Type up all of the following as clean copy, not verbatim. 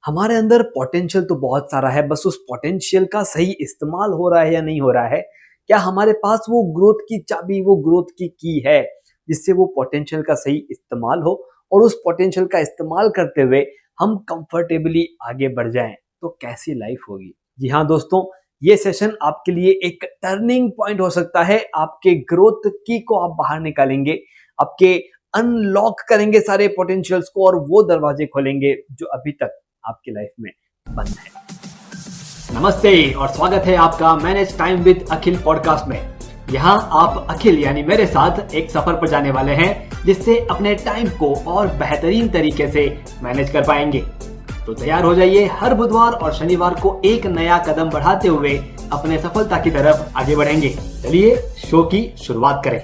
हमारे अंदर पोटेंशियल तो बहुत सारा है, बस उस पोटेंशियल का सही इस्तेमाल हो रहा है या नहीं हो रहा है। क्या हमारे पास वो ग्रोथ की चाबी, वो ग्रोथ की है, जिससे वो पोटेंशियल का सही इस्तेमाल हो और उस पोटेंशियल का इस्तेमाल करते हुए हम कंफर्टेबली आगे बढ़ जाएं, तो कैसी लाइफ होगी। जी हाँ दोस्तों, ये सेशन आपके लिए एक टर्निंग पॉइंट हो सकता है। आपके ग्रोथ की को आप बाहर निकालेंगे, आपके अनलॉक करेंगे सारे पोटेंशियल्स को और वो दरवाजे खोलेंगे जो अभी तक आपकी लाइफ में बंद है। नमस्ते और स्वागत है आपका manage time with Akhil podcast में। यहाँ आप अखिल यानी मेरे साथ एक सफर पर जाने वाले हैं, जिससे अपने टाइम को और बेहतरीन तरीके से मैनेज कर पाएंगे। तो तैयार हो जाइए, हर बुधवार और शनिवार को एक नया कदम बढ़ाते हुए अपने सफलता की तरफ आगे बढ़ेंगे। चलिए शो की शुरुआत करें।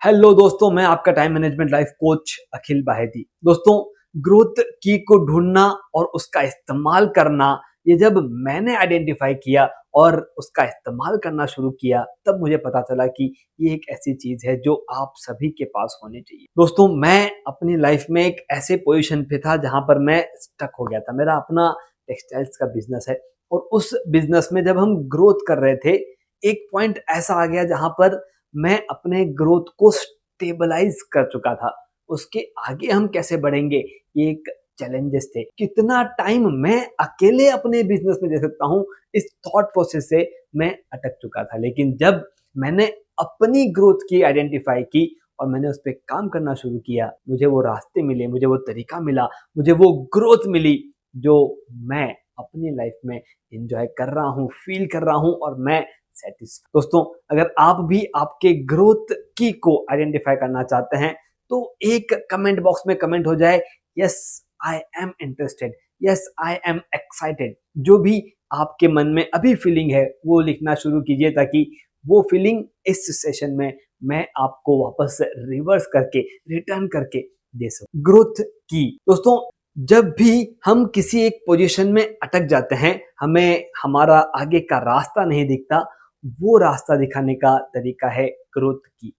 हेलो दोस्तों, मैं आपका टाइम मैनेजमेंट लाइफ कोच अखिल बाहेती। दोस्तों, ग्रोथ की को ढूंढना और उसका इस्तेमाल करना, ये जब मैंने आइडेंटिफाई किया और उसका इस्तेमाल करना शुरू किया, तब मुझे पता चला कि ये एक ऐसी चीज है जो आप सभी के पास होनी चाहिए। दोस्तों, मैं अपनी लाइफ में एक ऐसे पोजीशन पे था जहां पर मैं स्टक हो गया था। मेरा अपना टेक्सटाइल्स का बिजनेस है और उस बिजनेस में जब हम ग्रोथ कर रहे थे, एक पॉइंट ऐसा आ गया जहां पर मैं अपने ग्रोथ को स्टेबलाइज कर चुका था। उसके आगे हम कैसे बढ़ेंगे, ये एक चैलेंजेस थे। कितना टाइम मैं अकेले अपने बिजनेस में दे सकता हूँ, इस थॉट प्रोसेस से मैं अटक चुका था। लेकिन जब मैंने अपनी ग्रोथ की आइडेंटिफाई की और मैंने उस पर काम करना शुरू किया, मुझे वो रास्ते मिले, मुझे वो तरीका मिला, मुझे वो ग्रोथ मिली जो मैं अपनी लाइफ में एंजॉय कर रहा हूँ, फील कर रहा हूँ और मैं सेटिस्फाइड। दोस्तों, अगर आप भी आपके ग्रोथ की को आइडेंटिफाई करना चाहते हैं, तो एक कमेंट बॉक्स में कमेंट हो जाए, yes I am interested, yes I am excited. जो भी आपके मन में अभी फीलिंग है वो लिखना शुरू कीजिए, ताकि वो फीलिंग इस सेशन में मैं आपको वापस रिवर्स करके, रिटर्न करके दे सकूं। ग्रोथ की दोस्तों, जब भी हम किसी एक पोजीशन में अटक जाते हैं, हमें हमारा आगे का रास्ता नहीं दिखता, वो रास्ता दिखाने का तरीका है ग्रोथ की।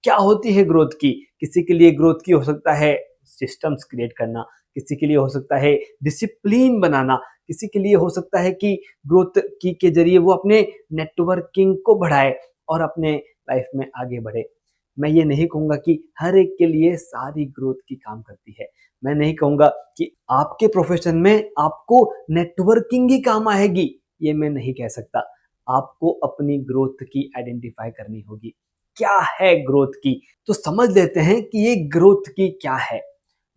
क्या होती है ग्रोथ की? किसी के लिए ग्रोथ की हो सकता है सिस्टम्स क्रिएट करना, किसी के लिए हो सकता है डिसिप्लिन बनाना, किसी के लिए हो सकता है कि ग्रोथ की के जरिए वो अपने नेटवर्किंग को बढ़ाए और अपने लाइफ में आगे बढ़े। मैं ये नहीं कहूंगा कि हर एक के लिए सारी ग्रोथ की काम करती है। मैं नहीं कहूंगा कि आपके प्रोफेशन में आपको नेटवर्किंग ही काम आएगी, ये मैं नहीं कह सकता। आपको अपनी ग्रोथ की आइडेंटिफाई करनी होगी। क्या है ग्रोथ की? तो समझ लेते हैं कि ये ग्रोथ की क्या है।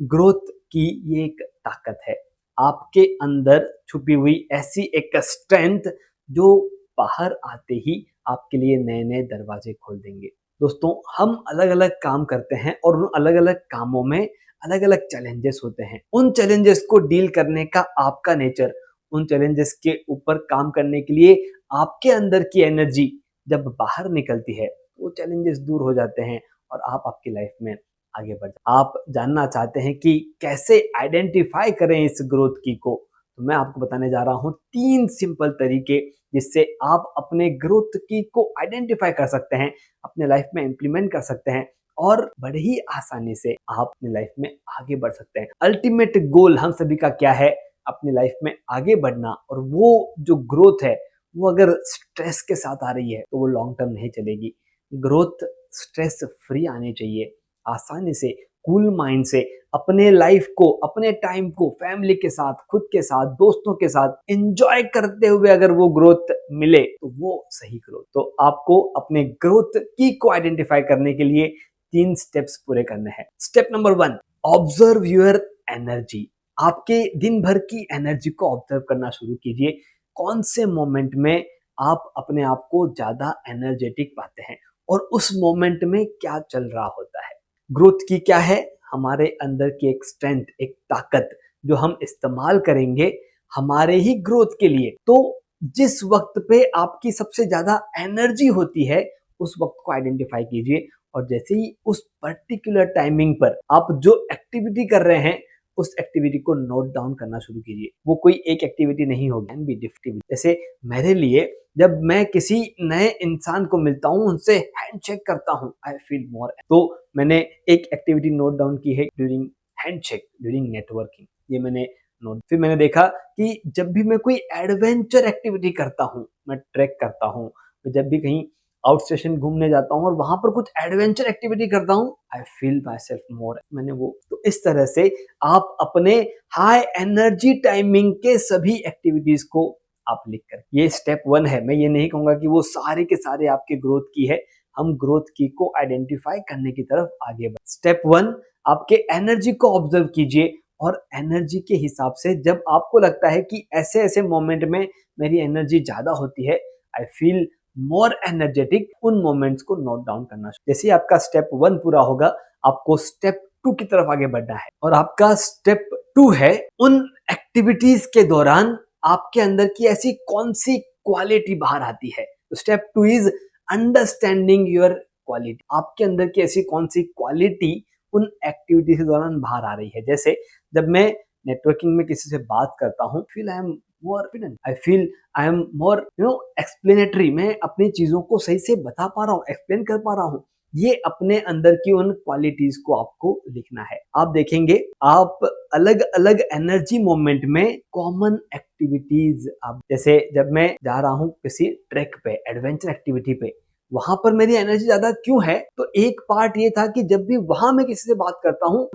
ग्रोथ की ये एक ताकत है, आपके अंदर छुपी हुई ऐसी एक स्ट्रेंथ जो बाहर आते ही आपके लिए नए नए दरवाजे खोल देंगे। दोस्तों, हम अलग अलग काम करते हैं और उन अलग अलग कामों में अलग अलग चैलेंजेस होते हैं। उन चैलेंजेस को डील करने का आपका नेचर, उन चैलेंजेस के ऊपर काम करने के लिए आपके अंदर की एनर्जी जब बाहर निकलती है, वो चैलेंजेस दूर हो जाते हैं और आप आपकी लाइफ में आगे बढ़। आप जानना चाहते हैं कि कैसे आइडेंटिफाई करें इस ग्रोथ की को, तो मैं आपको बताने जा रहा हूं 3 सिंपल तरीके, जिससे आप अपने ग्रोथ की को आइडेंटिफाई कर सकते हैं, अपने लाइफ में इंप्लीमेंट कर सकते हैं और बड़े ही आसानी से आप अपनी लाइफ में आगे बढ़ सकते हैं। अल्टीमेट गोल हम सभी का क्या है? अपनी लाइफ में आगे बढ़ना। और वो जो ग्रोथ है, वो अगर स्ट्रेस के साथ आ रही है तो वो लॉन्ग टर्म नहीं चलेगी। ग्रोथ स्ट्रेस फ्री आनी चाहिए, आसानी से, कूल माइंड से अपने लाइफ को, अपने टाइम को फैमिली के साथ, खुद के साथ, दोस्तों के साथ एंजॉय करते हुए अगर वो ग्रोथ मिले तो वो सही ग्रोथ। तो आपको अपने ग्रोथ की को आइडेंटिफाई करने के लिए 3 स्टेप्स पूरे करने हैं। Step number 1, observe your energy. आपके दिन भर की एनर्जी को ऑब्जर्व करना शुरू कीजिए। कौन से मोमेंट में आप अपने आप को ज्यादा एनर्जेटिक पाते हैं और उस मोमेंट में क्या चल रहा होता है। ग्रोथ की क्या है? हमारे अंदर की एक स्ट्रेंथ, एक ताकत जो हम इस्तेमाल करेंगे हमारे ही ग्रोथ के लिए। तो जिस वक्त पे आपकी सबसे ज्यादा एनर्जी होती है, उस वक्त को आइडेंटिफाई कीजिए और जैसे ही उस पर्टिकुलर टाइमिंग पर आप जो एक्टिविटी कर रहे हैं, उस एक्टिविटी को नोट डाउन करना शुरू कीजिए। वो कोई एक एक्टिविटी नहीं होगी, कैन बी डिफरेंट। जैसे मेरे लिए, जब मैं किसी नए इंसान को मिलता हूँ, उनसे हैंडशेक करता हूँ, आई फील मोर। तो मैंने एक एक्टिविटी नोट डाउन की है ड्यूरिंग हैंडशेक, ड्यूरिंग नेटवर्किंग। ये मैंने नोट। फिर मैंने देखा कि जब भी मैं कोई एडवेंचर एक्टिविटी करता हूँ, मैं ट्रैक करता हूँ, जब भी कहीं आउट स्टेशन घूमने जाता हूँ और वहां पर कुछ एडवेंचर एक्टिविटी करता हूँ, आई फील माई सेल्फ मोर। मैंने वो तो इस तरह से आप अपने हाई एनर्जी टाइमिंग के सभी एक्टिविटीज को आप लिख कर, ये स्टेप 1 है। मैं ये नहीं कहूंगा कि वो सारे के सारे आपके ग्रोथ की है, हम ग्रोथ की को आइडेंटिफाई करने की तरफ आगे बढ़। स्टेप 1, आपके एनर्जी को ऑब्जर्व कीजिए और एनर्जी के हिसाब से जब आपको लगता है कि ऐसे ऐसे मोमेंट में मेरी एनर्जी ज्यादा होती है, आई फील मोर एनर्जेटिक, उन मोमेंट्स को नोट डाउन करना। जैसे ही आपका स्टेप 1 पूरा होगा, आपको स्टेप 2 की तरफ आगे बढ़ना है और आपका स्टेप 2 है उन एक्टिविटीज के दौरान आपके अंदर की ऐसी कौन सी क्वालिटी बाहर आती है। तो step 2 is understanding your quality. आपके अंदर की ऐसी कौन सी क्वालिटी उन एक्टिविटी के दौरान बाहर आ रही है। जैसे जब मैं नेटवर्किंग में किसी से बात करता हूँ, feel I am more confident, I feel I am more explanatory, मैं अपनी चीजों को सही से बता पा रहा हूँ, एक्सप्लेन कर पा रहा हूँ। ये अपने अंदर की उन क्वालिटीज को आपको लिखना है। आप देखेंगे आप अलग अलग एनर्जी मोमेंट में कॉमन एक्टिविटीज, आप जैसे जब मैं जा रहा हूँ किसी ट्रैक पे, एडवेंचर एक्टिविटी पे, वहां पर मेरी एनर्जी ज्यादा क्यों है, तो एक पार्ट ये था कि जब भी वहां मैं किसी से बात करता हूँ,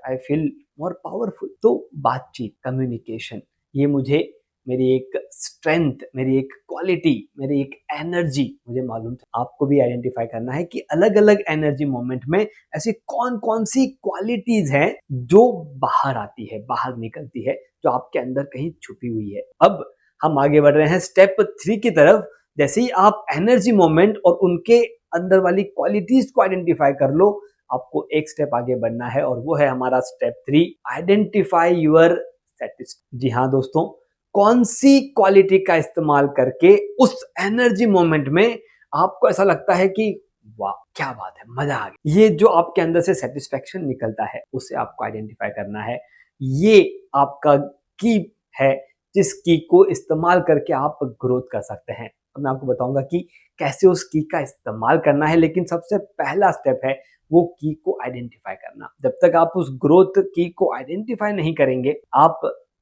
आई फील मोर पावरफुल। तो बातचीत, कम्युनिकेशन, ये मुझे मेरी एक स्ट्रेंथ, मेरी एक क्वालिटी, मेरी एक एनर्जी मुझे मालूम था। आपको भी आइडेंटिफाई करना है कि अलग अलग एनर्जी मोमेंट में ऐसी कौन कौन सी क्वालिटीज हैं जो बाहर आती है, बाहर निकलती है, जो आपके अंदर कहीं छुपी हुई है। अब हम आगे बढ़ रहे हैं स्टेप 3 की तरफ। जैसे ही आप एनर्जी मोमेंट और उनके अंदर वाली क्वालिटीज को आइडेंटिफाई कर लो, आपको एक स्टेप आगे बढ़ना है और वो है हमारा स्टेप 3, आइडेंटिफाई योर सैटिस्फैक्शन। जी हाँ दोस्तों, कौन सी क्वालिटी का इस्तेमाल करके उस एनर्जी मोमेंट में आपको ऐसा लगता है कि वाह क्या बात है, मजा आ गया, ये जो आपके अंदर से सेटिस्फेक्शन निकलता है, उसे आपको आइडेंटिफाई करना है। ये आपका की है जिस की को इस्तेमाल करके आप ग्रोथ कर सकते हैं। अब मैं आपको बताऊंगा कि कैसे उस की का इस्तेमाल करना है, लेकिन सबसे पहला स्टेप है वो की को आइडेंटिफाई करना। जब तक आप उस ग्रोथ की को आइडेंटिफाई नहीं करेंगे, आप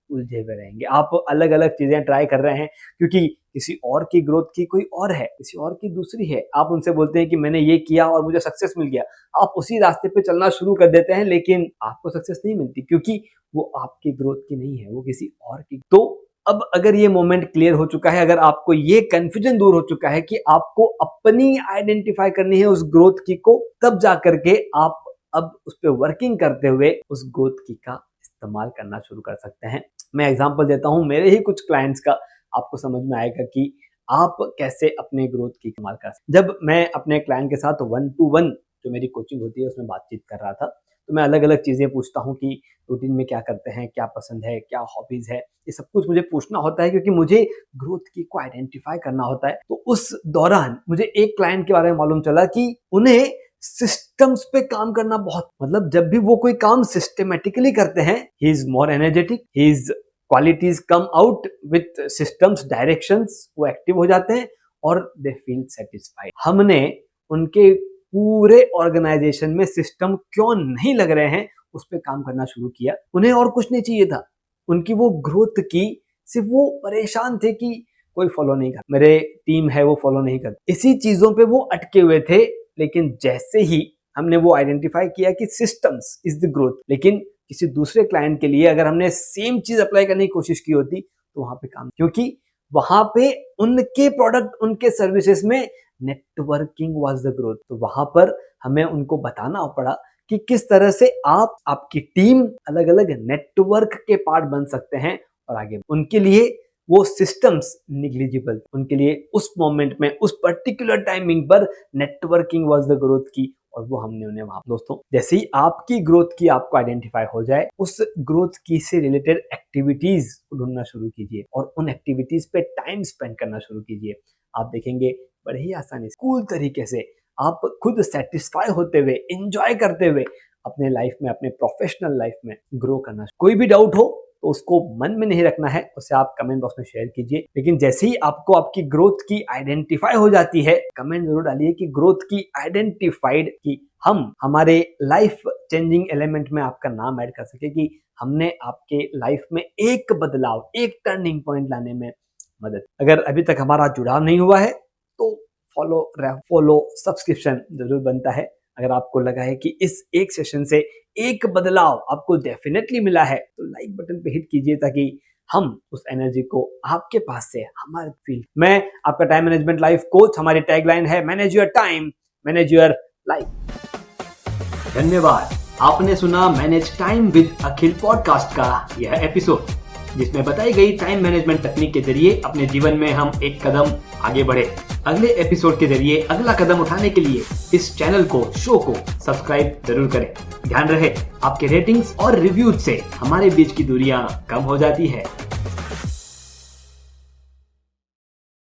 उलझे हुए रहेंगे। आप अलग अलग चीजें ट्राई कर रहे हैं क्योंकि किसी और की ग्रोथ की कोई और है, किसी और की दूसरी है। आप उनसे बोलते हैं कि मैंने ये किया और मुझे सक्सेस मिल गया, आप उसी रास्ते पे चलना शुरू कर देते हैं, लेकिन आपको सक्सेस नहीं मिलती क्योंकि वो आपकी ग्रोथ की नहीं है, वो किसी और की। तो अब अगर ये मोमेंट क्लियर हो चुका है, अगर आपको ये कंफ्यूजन दूर हो चुका है कि आपको अपनी आइडेंटिफाई करनी है उस ग्रोथ की को, तब जाकर के आप अब उस पर वर्किंग करते हुए उस ग्रोथ की का इस्तेमाल करना शुरू कर सकते हैं। मैं एग्जांपल देता हूं मेरे ही कुछ क्लाइंट्स का, आपको समझ में आएगा कि आप कैसे अपने ग्रोथ की इस्तेमाल कर सकते हैं। जब मैं अपने क्लाइंट के साथ 1-to-1 जो मेरी कोचिंग होती है उसमें बातचीत कर रहा था, तो मैं अलग अलग चीजें पूछता हूँ कि रूटीन में क्या करते हैं, क्या पसंद है, क्या हॉबीज है, ये सब कुछ मुझे पूछना होता है क्योंकि मुझे ग्रोथ की को आइडेंटिफाई करना होता है। तो उस दौरान मुझे एक क्लाइंट के बारे में मालूम चला कि उन्हें सिस्टम्स पे काम करना बहुत, मतलब जब भी वो कोई काम सिस्टमेटिकली करते हैं, he is more energetic, his qualities come out with systems, directions, वो एक्टिव हो जाते हैं और दे फील सेटिस्फाइड। हमने उनके पूरे ऑर्गेनाइजेशन में सिस्टम क्यों नहीं लग रहे हैं उस पर काम करना शुरू किया। उन्हें और कुछ नहीं चाहिए था, उनकी वो ग्रोथ की, सिर्फ वो परेशान थे कि कोई फॉलो नहीं कर, मेरे टीम है वो फॉलो नहीं करती, इसी चीजों पे वो अटके हुए थे। लेकिन जैसे ही हमने वो आइडेंटिफाई किया कि सिस्टम्स इज द ग्रोथ, लेकिन किसी दूसरे क्लाइंट के लिए अगर हमने सेम चीज अप्लाई करने की कोशिश की होती तो वहां पे काम, क्योंकि वहां पे उनके प्रोडक्ट, उनके सर्विसेज में नेटवर्किंग वाज द ग्रोथ। तो वहां पर हमें उनको बताना पड़ा कि किस तरह से आप, आपकी टीम अलग अलग नेटवर्क के पार्ट बन सकते हैं और आगे उनके लिए वो सिस्टम्स निग्लिजिबल, उनके लिए उस मोमेंट में, उस पर्टिकुलर टाइमिंग पर नेटवर्किंग वाज द ग्रोथ की, और वो हमने उन्हें वहां। दोस्तों, जैसे ही आपकी ग्रोथ की आपको आइडेंटिफाई हो जाए, उस ग्रोथ की से रिलेटेड एक्टिविटीज को ढूंढना शुरू कीजिए और उन एक्टिविटीज पे टाइम स्पेंड करना शुरू कीजिए। आप देखेंगे बड़े ही आसानी से, कूल तरीके से आप खुद सेटिस्फाई होते हुए, एंजॉय करते हुए अपने लाइफ में, अपने प्रोफेशनल लाइफ में ग्रो करना। कोई भी डाउट हो तो उसको मन में नहीं रखना है, उसे आप कमेंट बॉक्स में शेयर कीजिए। लेकिन जैसे ही आपको आपकी ग्रोथ की आइडेंटिफाई हो जाती है, कमेंट जरूर डालिए कि ग्रोथ की आइडेंटिफाइड की हम हमारे लाइफ चेंजिंग एलिमेंट में आपका नाम ऐड कर सके कि हमने आपके लाइफ में एक बदलाव, एक टर्निंग पॉइंट लाने में मदद। अगर अभी तक हमारा जुड़ाव नहीं हुआ है तो फॉलो सब्सक्रिप्शन जरूर बनता है। अगर आपको लगा है कि इस एक सेशन से एक बदलाव आपको डेफिनेटली मिला है तो लाइक बटन पे हिट कीजिए ताकि हम उस एनर्जी को आपके पास से हमारे फील। मैं आपका टाइम मैनेजमेंट लाइफ कोच, हमारी टैगलाइन है manage your time, manage your life. धन्यवाद। आपने सुना manage time with Akhil podcast का यह एपिसोड, जिसमें बताई गई टाइम मैनेजमेंट तकनीक के जरिए अपने जीवन में हम एक कदम आगे बढ़े। अगले एपिसोड के जरिए अगला कदम उठाने के लिए इस चैनल को, शो को सब्सक्राइब जरूर करें। ध्यान रहे, आपके रेटिंग्स और रिव्यूज से हमारे बीच की दूरियां कम हो जाती है।